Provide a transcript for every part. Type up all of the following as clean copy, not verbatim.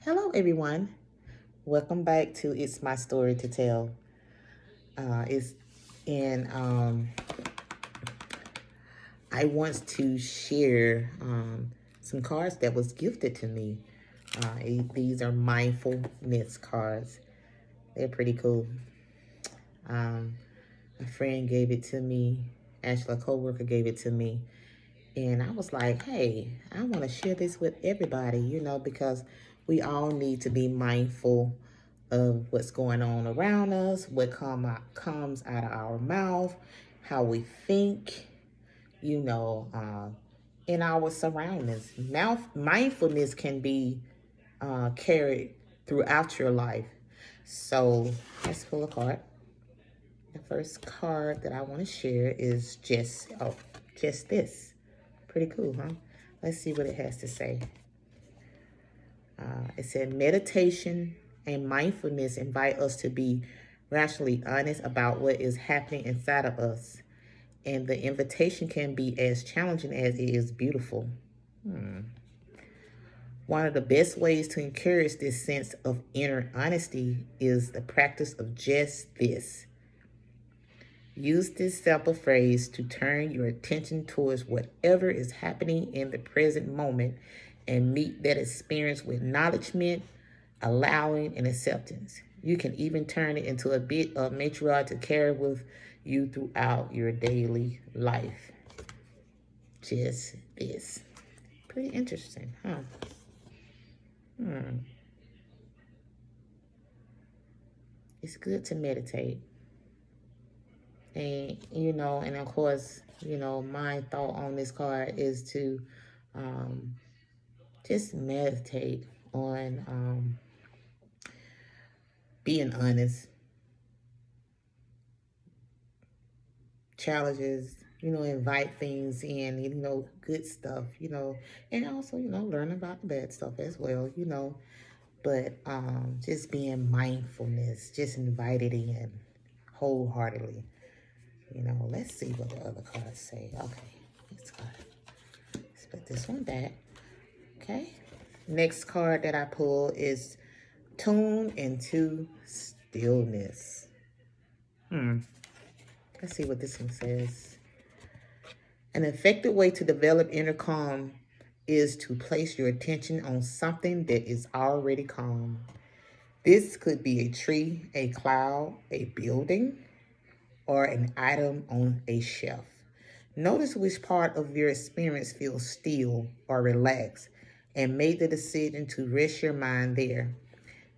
Hello, everyone. Welcome back to It's My Story to Tell. It's and I want to share some cards that was gifted to me. These are mindfulness cards. They're pretty cool. Um, a friend gave it to me. Actually, a coworker gave it to me, and I was like, "Hey, I want to share this with everybody." Because we all need to be mindful of what's going on around us, what comes out of our mouth, how we think, you know, uh, in our surroundings. Mindfulness can be carried throughout your life. So let's pull a card. The first card that I want to share is just this. Pretty cool, huh? Let's see what it has to say. It said meditation and mindfulness invite us to be rationally honest about what is happening inside of us. And the invitation can be as challenging as it is beautiful. One of the best ways to encourage this sense of inner honesty is the practice of just this. Use this simple phrase to turn your attention towards whatever is happening in the present moment and meet that experience with acknowledgement, allowing, and acceptance. You can even turn it into a bit of mantra to carry with you throughout your daily life. Just this. Pretty interesting, huh? It's good to meditate. And of course, my thought on this card is to um, just meditate on being honest, challenges, invite things in, good stuff, and also, learn about the bad stuff as well. But just being mindfulness, just invite it in wholeheartedly. Let's see what the other cards say. Okay, let's put this one back. Okay. Next card that I pull is Tune into Stillness. Let's see what this one says. An effective way to develop inner calm is to place your attention on something that is already calm. This could be a tree, a cloud, a building, or an item on a shelf. Notice which part of your experience feels still or relaxed and make the decision to rest your mind there.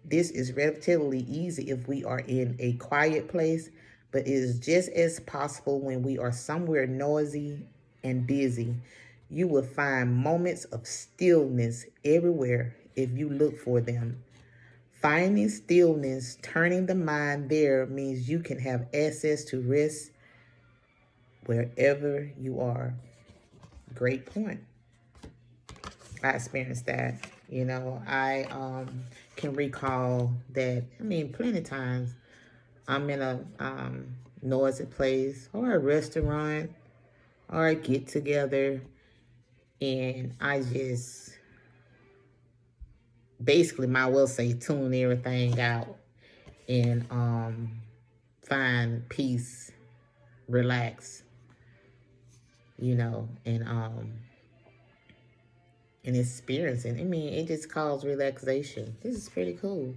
This is relatively easy if we are in a quiet place, but it is just as possible when we are somewhere noisy and busy. You will find moments of stillness everywhere if you look for them. Finding stillness, turning the mind there means you can have access to rest wherever you are. Great point. I experienced that. I can recall that. I mean, plenty of times I'm in a noisy place or a restaurant or a get together, and I just basically might well say tune everything out and find peace, relax, and experiencing. I mean, it just calls relaxation. This is pretty cool.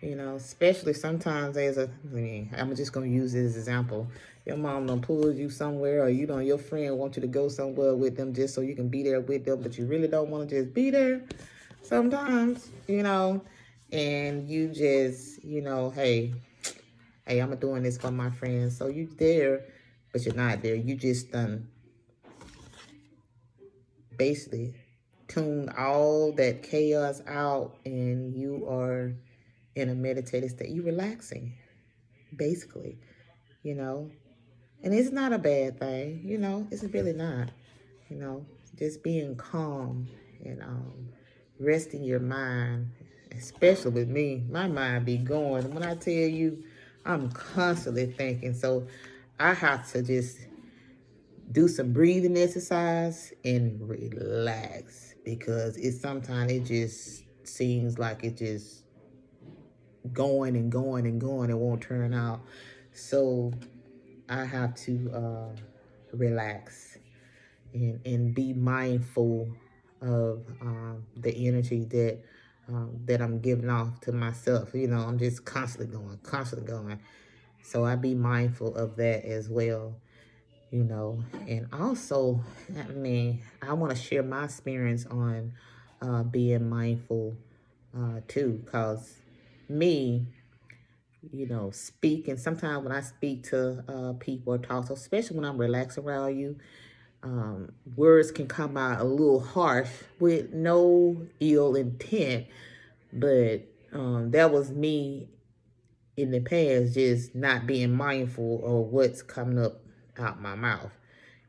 Especially sometimes I'm just gonna use this as an example. Your mom done pulled you somewhere, or your friend wants you to go somewhere with them just so you can be there with them, but you really don't want to just be there sometimes. And you just, hey, I'm doing this for my friends. So you there, but you're not there. You just done basically tune all that chaos out, and you are in a meditative state. You relaxing, basically, you know. And it's not a bad thing, It's really not, you know. Just being calm and resting your mind, especially with me. My mind be going. When I tell you, I'm constantly thinking. So I have to just do some breathing exercise and relax, because it's sometimes it just seems like it's just going and going and going. It won't turn out. So I have to relax and be mindful of the energy that I'm giving off to myself. You know, I'm just constantly going, constantly going. So I be mindful of that as well, you know. And also, I mean, I want to share my experience on being mindful too, because me, you know, speaking, sometimes when I speak to people or talk, so especially when I'm relaxed around you, words can come out a little harsh with no ill intent, but that was me in the past, just not being mindful of what's coming up out my mouth.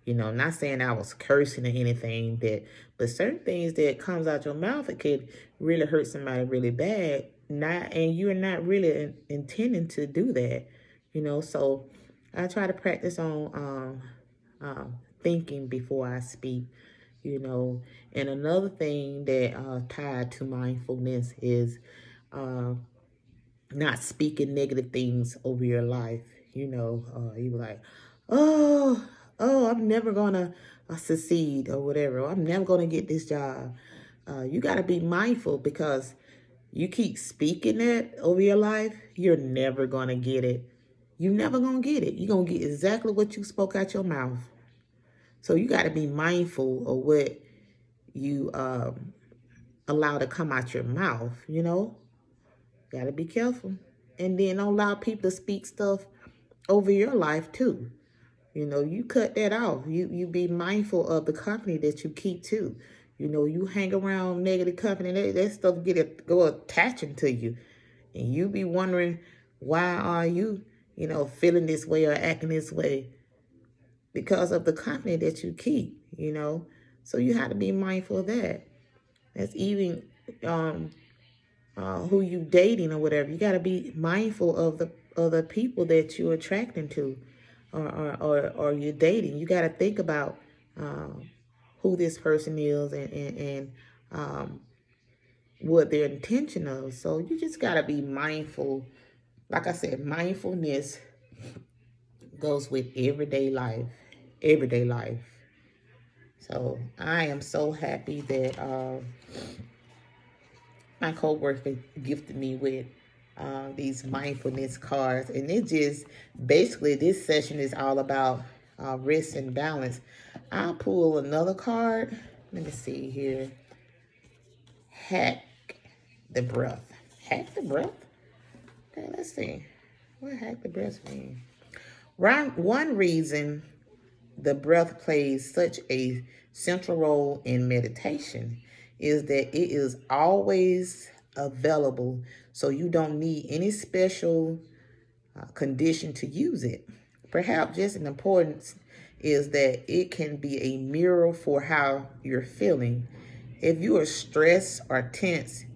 You know, not saying I was cursing or anything, but certain things that comes out your mouth, it could really hurt somebody really bad. And you're not really intending to do that. You know, so I try to practice on thinking before I speak. You know, and another thing that tied to mindfulness is uh, not speaking negative things over your life. You know, you like, oh, I'm never gonna succeed or whatever. Or I'm never gonna get this job. You got to be mindful, because you keep speaking that over your life, you're never gonna get it. You're never gonna get it. You're gonna get exactly what you spoke out your mouth. So you got to be mindful of what you allow to come out your mouth. You know, got to be careful. And then don't allow people to speak stuff over your life too. You know, you cut that off. You be mindful of the company that you keep too. You know, you hang around negative company, that stuff go attaching to you. And you be wondering, why are you, you know, feeling this way or acting this way? Because of the company that you keep, you know. So you have to be mindful of that. That's even who you dating or whatever. You got to be mindful of the people that you're attracting to, or you're dating. You got to think about who this person is, and what their intention is. So you just got to be mindful. Like I said, mindfulness goes with everyday life. Everyday life. So I am so happy that my coworker gifted me with these mindfulness cards, and it just basically, this session is all about rest and balance. I'll pull another card. Let me see here. Hack the breath. Hack the breath. Okay, let's see. What hack the breath mean? One reason the breath plays such a central role in meditation is that it is always available, so you don't need any special condition to use it. Perhaps just an importance is that it can be a mirror for how you're feeling. If you are stressed or tense,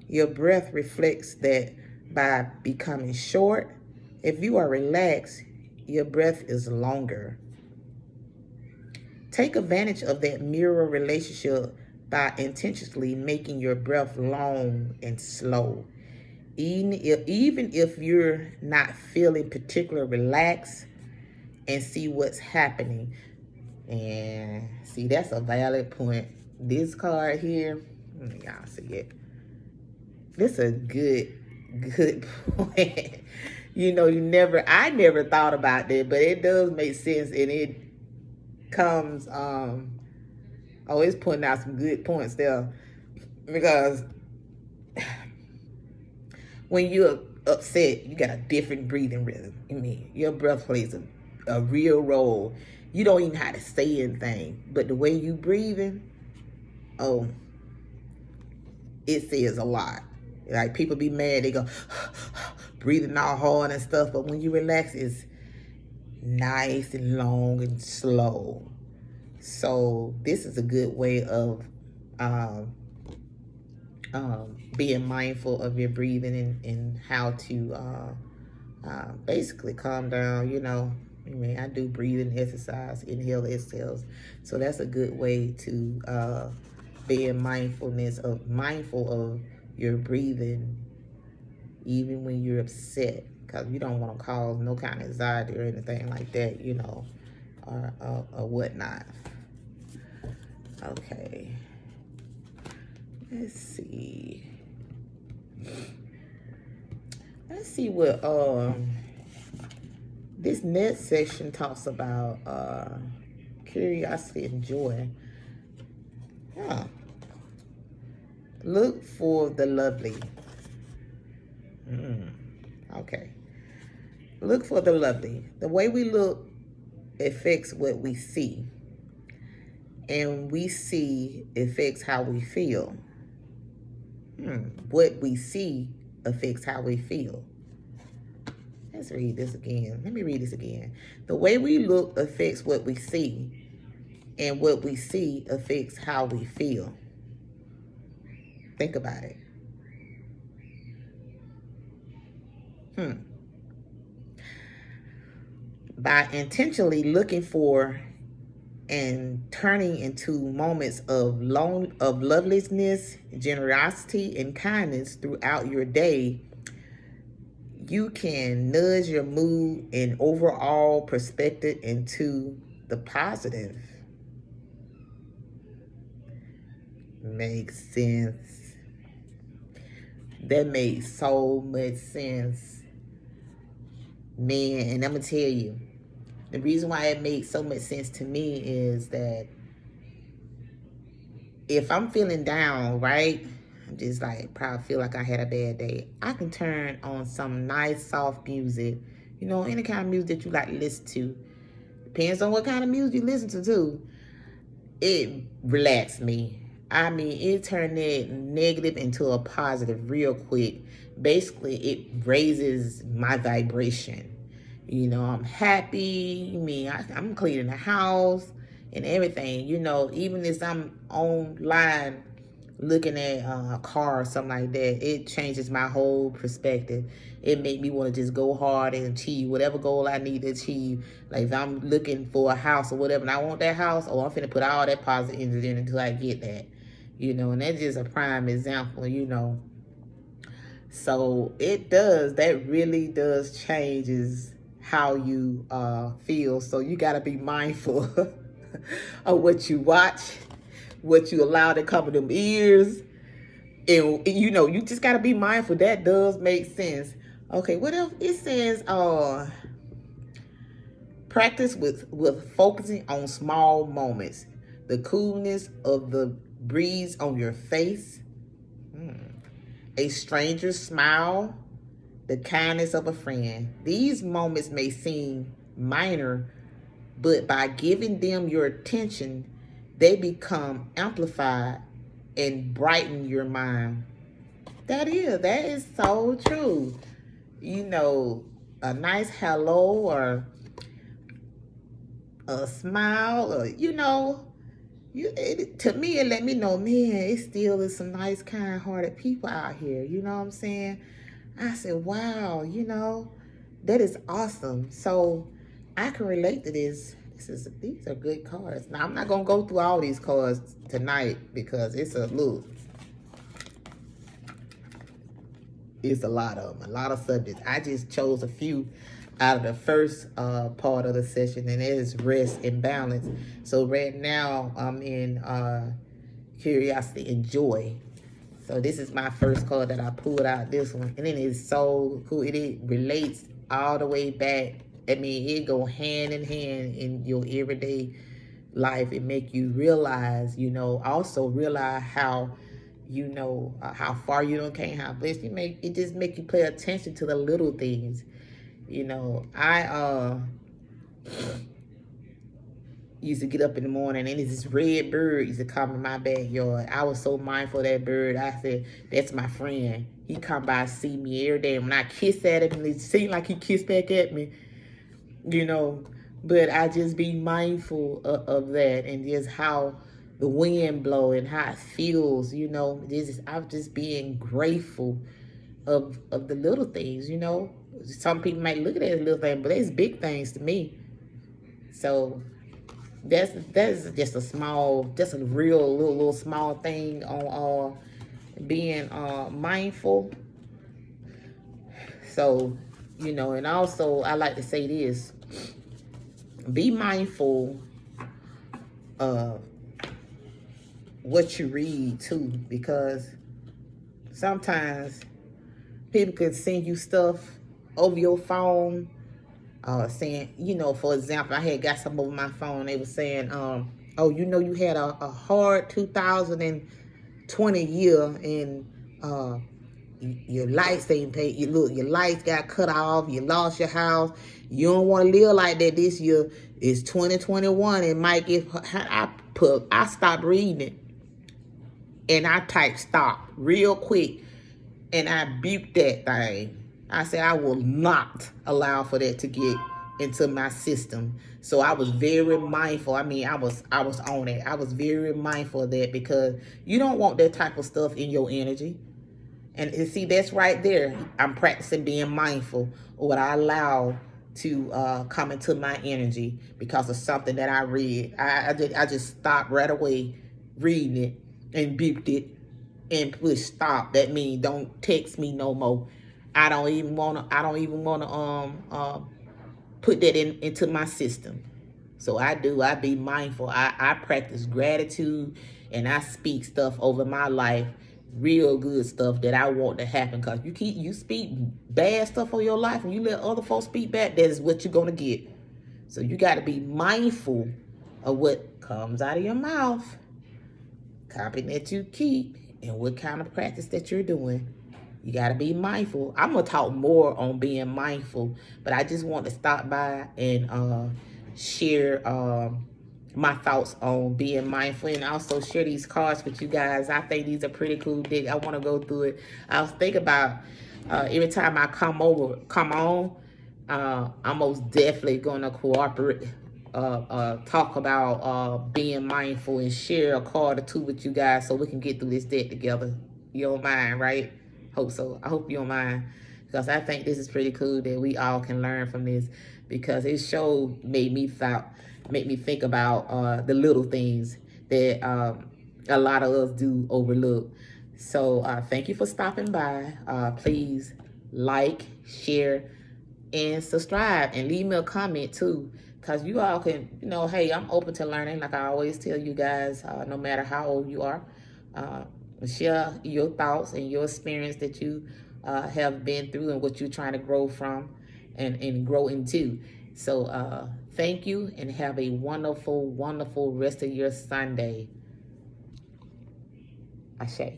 your breath reflects that by becoming short. If you are relaxed, your breath is longer. Take advantage of that mirror relationship by intentionally making your breath long and slow. Even if you're not feeling particularly relaxed, and see what's happening. And see, that's a valid point. This card here, y'all see it. This is a good point. You know, I never thought about that, but it does make sense, and it comes, it's putting out some good points there. Because when you're upset, you got a different breathing rhythm. I mean, your breath plays a real role. You don't even have to say anything, but the way you breathing, oh, it says a lot. Like, people be mad, they go breathing all hard and stuff, but when you relax, it's nice and long and slow. So this is a good way of being mindful of your breathing, and how to basically calm down. You know, I mean, I do breathing exercise, inhale, exhales. So that's a good way to be in mindful of your breathing, even when you're upset, because you don't want to cause no kind of anxiety or anything like that, you know, or whatnot. Okay. Let's see. Let's see what this next section talks about curiosity and joy. Huh. Look for the lovely. Okay. Look for the lovely. The way we look affects what we see. And we see affects how we feel. What we see affects how we feel. Let's read this again. Let me read this again. The way we look affects what we see. And what we see affects how we feel. Think about it. By intentionally looking for and turning into moments of loveliness, generosity, and kindness throughout your day, you can nudge your mood and overall perspective into the positive. Makes sense. That makes so much sense. Man, and I'm going to tell you, the reason why it made so much sense to me is that if I'm feeling down, right, I'm just like, probably feel like I had a bad day, I can turn on some nice, soft music, you know, any kind of music that you like to listen to. Depends on what kind of music you listen to, too. It relaxed me. I mean, it turned that negative into a positive real quick. Basically, it raises my vibration. You know, I'm happy. I mean, I'm cleaning the house and everything. You know, even as I'm online looking at a car or something like that, it changes my whole perspective. It made me want to just go hard and achieve whatever goal I need to achieve. Like if I'm looking for a house or whatever and I want that house, oh, I'm finna put all that positive energy in until I get that. You know, and that's just a prime example, you know. So it does, that really does changes how you feel. So you got to be mindful of what you watch, what you allow to come in them ears. And, you know, you just got to be mindful. That does make sense. Okay, what else? It says practice with focusing on small moments. The coolness of the breeze on your face. A stranger's smile, the kindness of a friend. These moments may seem minor, but by giving them your attention, they become amplified and brighten your mind. That is so true. You know, a nice hello or a smile, or, you know, to me, it let me know, man, it still is some nice, kind-hearted people out here. You know what I'm saying? I said, wow, you know, that is awesome. So I can relate to this. These are good cards. Now, I'm not going to go through all these cards tonight because it's a lot of them, a lot of subjects. I just chose a few out of the first part of the session, and it is rest and balance. So right now, I'm in curiosity and joy. So this is my first card that I pulled out, this one. And it is so cool. It relates all the way back. I mean, it go hand in hand in your everyday life. It make you realize, you know, also realize how, you know, how far you don't came, how blessed you make. It just make you pay attention to the little things. You know, I used to get up in the morning and this red bird used to come in my backyard. I was so mindful of that bird. I said, that's my friend. He come by see me every day. When I kiss at him, it seemed like he kissed back at me, you know. But I just be mindful of that and just how the wind blow and how it feels, you know. I'm just being grateful of the little things, you know. Some people might look at it as little things, but it's big things to me. So that's just a small, just a real little small thing on being mindful. So, and also I like to say this: be mindful of what you read too, because sometimes people could send you stuff over your phone, saying, for example, I had got some over my phone. They were saying, oh, you had a hard 2020 year, and your lights ain't paid. Your lights got cut off. You lost your house. You don't want to live like that this year. It's 2021. It might get. I stopped reading it, and I typed stop real quick, and I buked that thing. I said I will not allow for that to get into my system. So I was very mindful. I mean, I was on it. I was very mindful of that, because you don't want that type of stuff in your energy. And see, that's right there. I'm practicing being mindful of what I allow to come into my energy because of something that I read. I just stopped right away reading it and beeped it and push stop. That means don't text me no more. I don't even wanna put that into my system. So I be mindful. I practice gratitude, and I speak stuff over my life, real good stuff that I want to happen. Because you speak bad stuff on your life and you let other folks speak back, that is what you're gonna get. So you gotta be mindful of what comes out of your mouth, copy that you keep, and what kind of practice that you're doing. You got to be mindful. I'm going to talk more on being mindful, but I just want to stop by and share my thoughts on being mindful, and also share these cards with you guys. I think these are pretty cool. I want to go through it. I was thinking about every time I come on, I'm most definitely going to cooperate, talk about being mindful, and share a card or two with you guys so we can get through this deck together. You don't mind, right? Hope so. I hope you don't mind, because I think this is pretty cool that we all can learn from this, because it show made me think about the little things that a lot of us do overlook. So thank you for stopping by. Please like, share, and subscribe, and leave me a comment too, because you all can, hey, I'm open to learning. Like I always tell you guys, no matter how old you are, share your thoughts and your experience that you have been through, and what you're trying to grow from and grow into. So thank you, and have a wonderful, wonderful rest of your Sunday. Ashe.